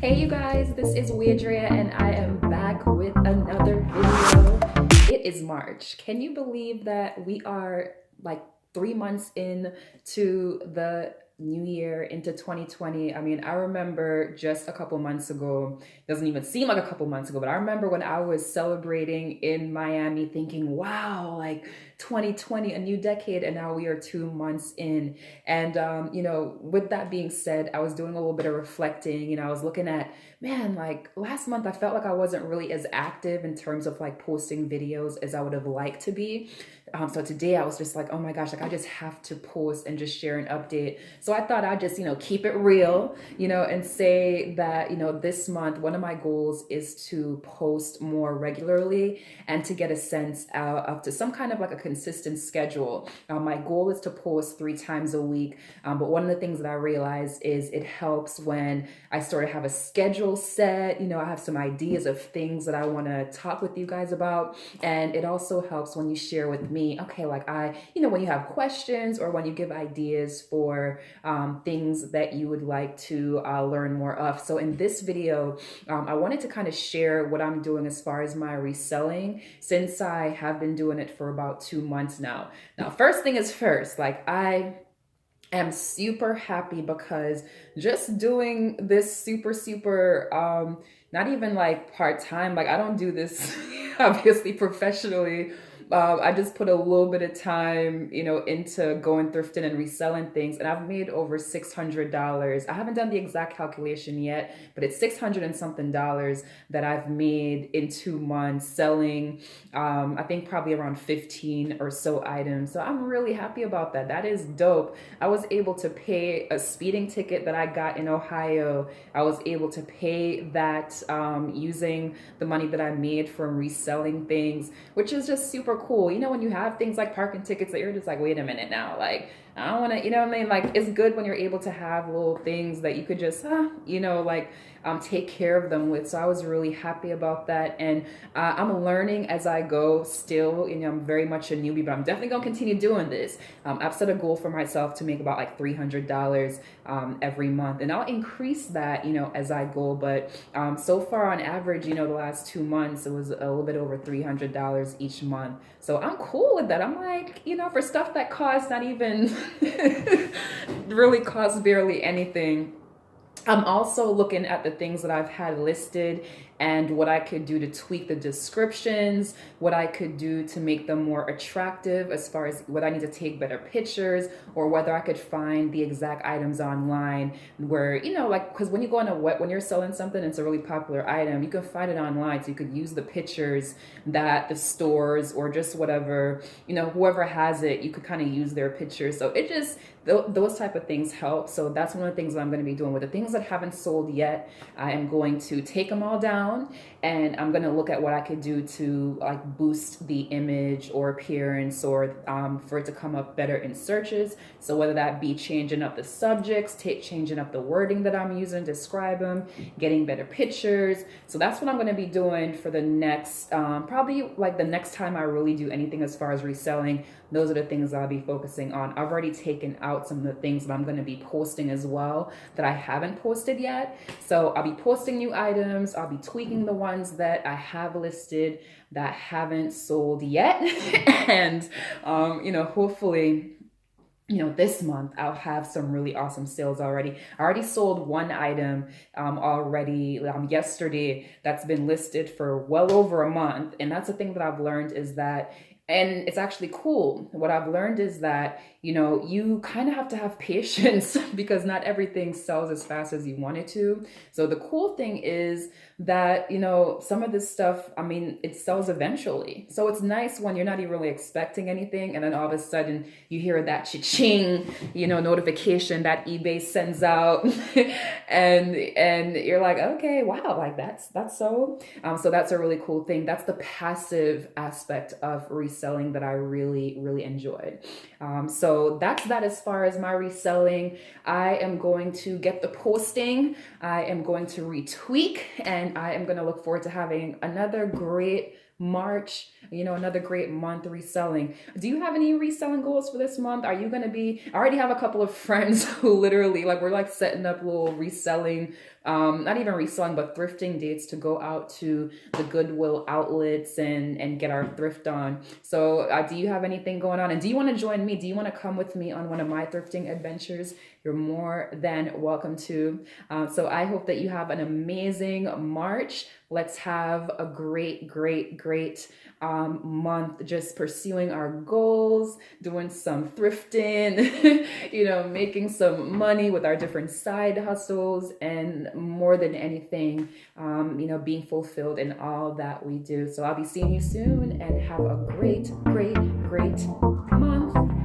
Hey you guys, this is Weidrea and I am back with another video. It is March. Can you believe that we are like 3 months in to the new year, into 2020? I mean, I remember just a couple months ago, doesn't even seem like a couple months ago, but I remember when I was celebrating in Miami thinking, wow, like 2020, a new decade, and now we are 2 months in. And, with that being said, I was doing a little bit of reflecting. I was looking at, man, like last month, I felt like I wasn't really as active in terms of like posting videos as I would have liked to be. So today I was just like, oh my gosh, like I just have to post and just share an update. So I thought I'd just, keep it real, and say that, this month, one of my goals is to post more regularly and to get a sense of to some kind of like a consistent schedule. My goal is to post 3 times a week. But one of the things that I realized is it helps when I sort of have a schedule set. I have some ideas of things that I want to talk with you guys about. And it also helps when you share with me, okay, like when you have questions or when you give ideas for things that you would like to learn more of. So in this video, I wanted to kind of share what I'm doing as far as my reselling, since I have been doing it for about 2 months now. Now, first thing is first, like I am super happy because just doing this super not even like part-time, like I don't do this obviously professionally. I just put a little bit of time, into going thrifting and reselling things, and I've made over $600. I haven't done the exact calculation yet, but it's 600 and something dollars that I've made in 2 months selling, I think probably around 15 or so items. So I'm really happy about that. That is dope. I was able to pay a speeding ticket that I got in Ohio. I was able to pay that using the money that I made from reselling things, which is just super cool. When you have things like parking tickets that you're just like, wait a minute now, like I don't want to, you know what I mean? Like it's good when you're able to have little things that you could just, take care of them with. So I was really happy about that. And I'm learning as I go still. I'm very much a newbie, but I'm definitely going to continue doing this. I've set a goal for myself to make about like $300 every month. And I'll increase that, as I go. But so far on average, the last 2 months, it was a little bit over $300 each month. So I'm cool with that. I'm like, for stuff that costs not even really costs barely anything. I'm also looking at the things that I've had listed and what I could do to tweak the descriptions, what I could do to make them more attractive as far as whether I need to take better pictures or whether I could find the exact items online where, because when you go on when you're selling something, it's a really popular item, you can find it online. So you could use the pictures that the stores or just whatever, whoever has it, you could kind of use their pictures. So it just, those type of things help. So that's one of the things that I'm going to be doing with the things that haven't sold yet. I am going to take them all down and I'm going to look at what I could do to like boost the image or appearance or for it to come up better in searches. So whether that be changing up the subjects, changing up the wording that I'm using to describe them, getting better pictures. So that's what I'm going to be doing for the next, probably like the next time I really do anything as far as reselling. Those are the things I'll be focusing on. I've already taken out some of the things that I'm going to be posting as well that I haven't posted yet. So I'll be posting new items. I'll be tweaking the ones that I have listed that haven't sold yet. And, hopefully, this month I'll have some really awesome sales already. I already sold one item already yesterday that's been listed for well over a month. And that's the thing that I've learned is that, and it's actually cool. What I've learned is that, you kind of have to have patience because not everything sells as fast as you want it to. So the cool thing is that, some of this stuff, it sells eventually. So it's nice when you're not even really expecting anything. And then all of a sudden you hear that cha-ching, notification that eBay sends out and you're like, okay, wow, like that's so. So that's a really cool thing. That's the passive aspect of reselling that I really, really enjoyed. So that's that as far as my reselling. I am going to get the posting. I am going to retweak, and I am going to look forward to having another great March, you know, another great month reselling. Do you have any reselling goals for this month? Are you going to be, I already have a couple of friends who literally like, we're like setting up little reselling, not even reselling, but thrifting dates to go out to the Goodwill outlets and get our thrift on. So do you have anything going on? And do you want to join me? Do you want to come with me on one of my thrifting adventures? You're more than welcome to. So I hope that you have an amazing March. Let's have a great month just pursuing our goals, doing some thrifting, you know, making some money with our different side hustles, and more than anything, you know, being fulfilled in all that we do. So I'll be seeing you soon, and have a great month.